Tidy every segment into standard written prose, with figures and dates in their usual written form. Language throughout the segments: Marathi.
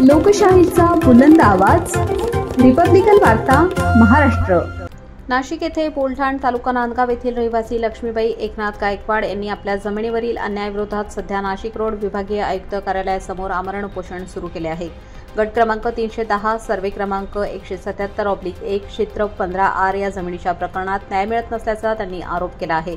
लोकशाहीचा बुलंद आवाज, रिपब्लिकन वार्ता महाराष्ट्र। नाशिक येथे पोलठाण तालुका नांदगाव येथील रहिवासी लक्ष्मीबाई एकनाथ गायकवाड यांनी आपल्या जमिनीवरील अन्यायाविरोधात सध्या नाशिक रोड विभागीय आयुक्त कार्यालयासमोर आमरण उपोषण सुरू केले आहे। गट क्रमांक 310 सर्वे क्रमांक 177/1 क्षेत्र 15R या जमिनीच्या प्रकरणात न्याय मिळत नसल्याचा त्यांनी आरोप केला आहे।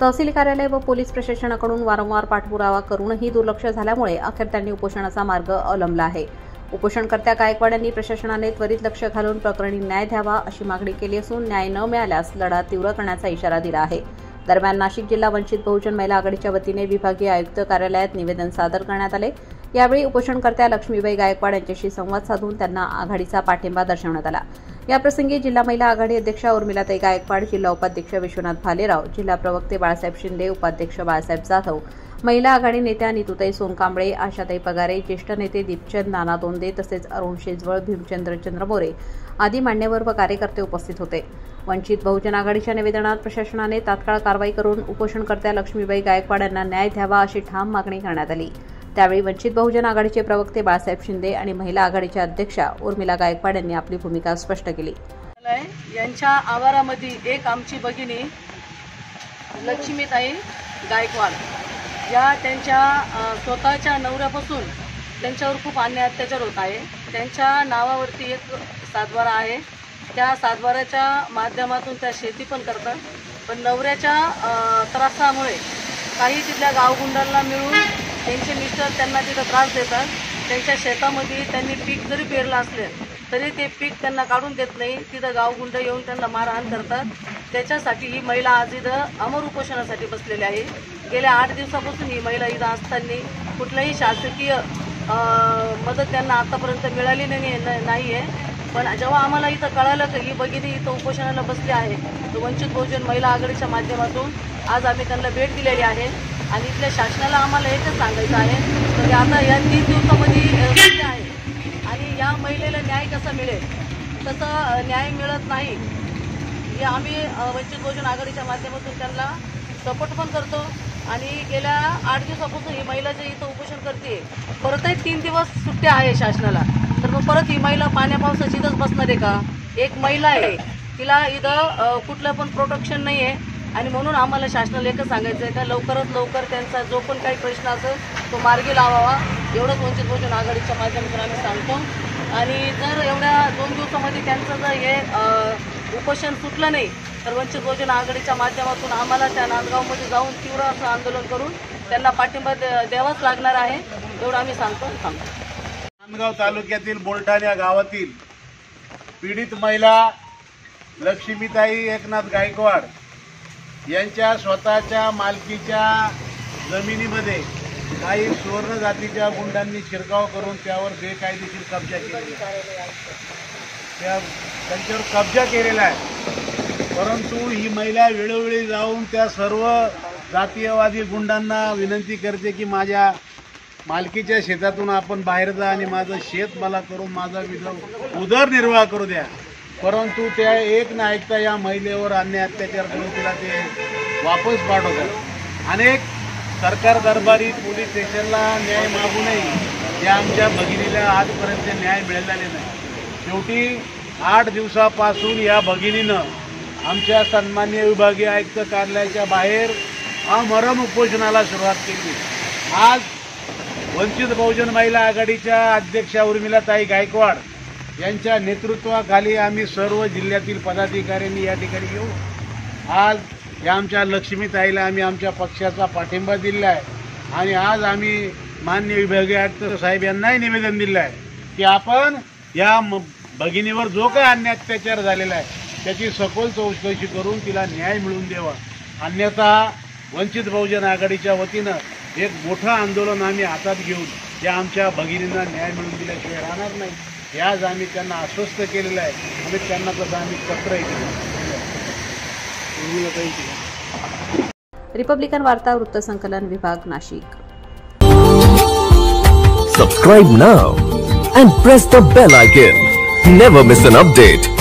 तहसील कार्यालय व पोलीस प्रशासनाकडून वारंवार पाठपुरावा करूनही दुर्लक्ष झाल्यामुळे अखेर त्यांनी उपोषणाचा मार्ग अवलंबला आहे। उपोषणकर्त्या गायकवाड यांनी प्रशासनाने त्वरित लक्ष घालून प्रकरणी न्याय द्यावा अशी मागणी केली असून न्याय न मिळाल्यास लढा तीव्र करण्याचा इशारा दिला आहे। दरम्यान नाशिक जिल्हा वंचित बहुजन महिला आघाडीच्या वतीने विभागीय आयुक्त कार्यालयात निवेदन सादर करण्यात आले। यावेळी उपोषणकर्त्या लक्ष्मीबाई गायकवाड यांच्याशी संवाद साधून त्यांना आघाडीचा पाठिंबा दर्शवण्यात आला। याप्रसंगी जिल्हा महिला आघाडी अध्यक्षा उर्मिलाताई गायकवाड, जिल्हा उपाध्यक्ष विश्वनाथ भालेराव, जिल्हा प्रवक्ते बाळासाहेब शिंदे, उपाध्यक्ष बाळासाहेब जाधव, महिला आघाडी नेत्या नीतूताई सोनकांबळे, आशाताई पगारे, ज्येष्ठ नेते दीपचंद नाना दोंदे तसेच अरुण शेजवळ, भीमचंद्र चंद्रमोरे आदी मान्यवर व कार्यकर्ते उपस्थित होते। वंचित बहुजन आघाडीच्या निवेदनात प्रशासनाने तात्काळ कारवाई करून उपोषणकर्त्या लक्ष्मीबाई गायकवाड यांना न्याय द्यावा अशी ठाम मागणी करण्यात आली। त्यावेळी वंचित बहुजन आघाडीचे प्रवक्ते बाळासाहेब शिंदे आणि महिला आघाडीच्या अध्यक्षा उर्मिला गायकवाड यांनी आपली भूमिका स्पष्ट केली। यांच्या आवारामध्ये एक आमची भगिनी लक्ष्मीताई गायकवाड या त्यांच्या स्वतःच्या नवऱ्यापासून त्यांच्यावर खूप अन्याय अत्याचार होत आहे। त्यांच्या नावावरती एक सातबारा आहे, त्या सातबाराच्या माध्यमातून त्या शेती पण करतात, पण नवऱ्याच्या त्रासामुळे काही तिथल्या गावगुंडांना मिळून त्यांचे मिस्टर त्यांना तिथं त्रास देतात। त्यांच्या शेतामध्ये त्यांनी पीक जरी पेरलं असलं तरी ते पीक त्यांना काढून देत नाही, तिथं गावगुंड येऊन त्यांना मारहाण करतात। त्याच्यासाठी ही महिला आज इथं अमर उपोषणासाठी बसलेली आहे। गेल्या 8 दिवसापासून ही महिला इथं असताना कुठल्याही शासकीय मदत त्यांना आतापर्यंत मिळाली नाही आहे। पण जेव्हा आम्हाला इथं कळालं की ही भगिनी इथं उपोषणाला बसली आहे, तर वंचित बहुजन महिला आघाडीच्या माध्यमातून आज आम्ही त्यांना भेट दिलेली आहे आणि इथल्या शासनाला आम्हाला एकच सांगायचं आहे की आता या 3 दिवसामध्ये सुट्टी आहे आणि या महिलेला न्याय कसा मिळेल, तसं न्याय मिळत नाही हे आम्ही वंचित बहुजन आघाडीच्या माध्यमातून त्यांना सपोर्ट पण करतो। आणि गेल्या 8 दिवसापासून ही महिला जे इथं उपोषण करते, परतही 3 दिवस सुट्ट्या आहे शासनाला, तर मग परत ही महिला पाण्या पावसाची इथंच बसणार आहे का? एक महिला आहे, तिला इथं कुठलं पण प्रोटेक्शन नाही आहे आणि म्हणून आम्हाला शासनाला एकच सांगायचं आहे का लवकरात लवकर त्यांचा जो पण काही प्रश्न असेल तो मार्गी लावावा, एवढंच वंचित बहुजन आघाडीच्या माध्यमातून आम्ही सांगतो। आणि जर एवढ्या 2 दिवसामध्ये त्यांचं जर हे उपोषण सुटलं नाही तर वंचित बहुजन आघाडीच्या माध्यमातून आम्हाला त्या नांदगावमध्ये जाऊन तीव्र असं आंदोलन करून त्यांना पाठिंबा द्यावाच लागणार आहे, एवढं आम्ही सांगतो। नांदगाव तालुक्यातील पोलठाण या गावातील पीडित महिला लक्ष्मीताई एकनाथ गायकवाड यांच्या स्वतःच्या मालकीच्या जमिनीमध्ये काही सुवर्ण जातीच्या गुंडांनी शिरकाव करून त्यावर बेकायदेशीर कब्जा केलेला त्यांच्यावर कब्जा केलेला आहे। परंतु ही महिला वेळोवेळी जाऊन त्या सर्व जातीयवादी गुंडांना विनंती करते की माझ्या मालकीच्या शेतातून आपण बाहेर जा आणि माझं शेत मला करून माझा उदरनिर्वाह करू द्या। परंतु त्या एक न ऐकता या महिलेवर अन्याय अत्याचार करून तिला ते वापस पाठवतात। अनेक सरकार दरबारी पोलीस स्टेशनला न्याय मागूनही या आमच्या भगिनीला आजपर्यंत न्याय मिळालेला नाही। शेवटी 8 दिवसापासून या भगिनीनं आमच्या सन्माननीय विभागीय आयुक्त कार्यालयाच्या बाहेर आमरण उपोषणाला सुरुवात केली। आज वंचित बहुजन महिला आघाडीच्या अध्यक्षा उर्मिलाताई गायकवाड यांच्या नेतृत्वाखाली आम्ही सर्व जिल्ह्यातील पदाधिकाऱ्यांनी या ठिकाणी येऊ आज या आमच्या लक्ष्मीताईला आम्ही आमच्या पक्षाचा पाठिंबा दिला आहे आणि आज आम्ही माननीय विभागीय आयुक्त साहेब यांनाही निवेदन दिलं आहे की आपण या भगिनीवर जो काही अन्याय अत्याचार झालेला आहे त्याची सखोल चौकशी करून तिला न्याय मिळवून द्यावा, अन्यथा वंचित बहुजन आघाडीच्या वतीनं एक मोठं आंदोलन आम्ही हातात घेऊन या आमच्या भगिनींना न्याय मिळवून दिल्याशिवाय राहणार नाही, हे आज आम्ही त्यांना आश्वस्त केलेलं आहे आणि त्यांना तसं आम्ही पत्रही केलं। रिपब्लिकन वार्ता वृत्तसंकलन विभाग Nashik. Subscribe now and press the bell icon. Never miss an update.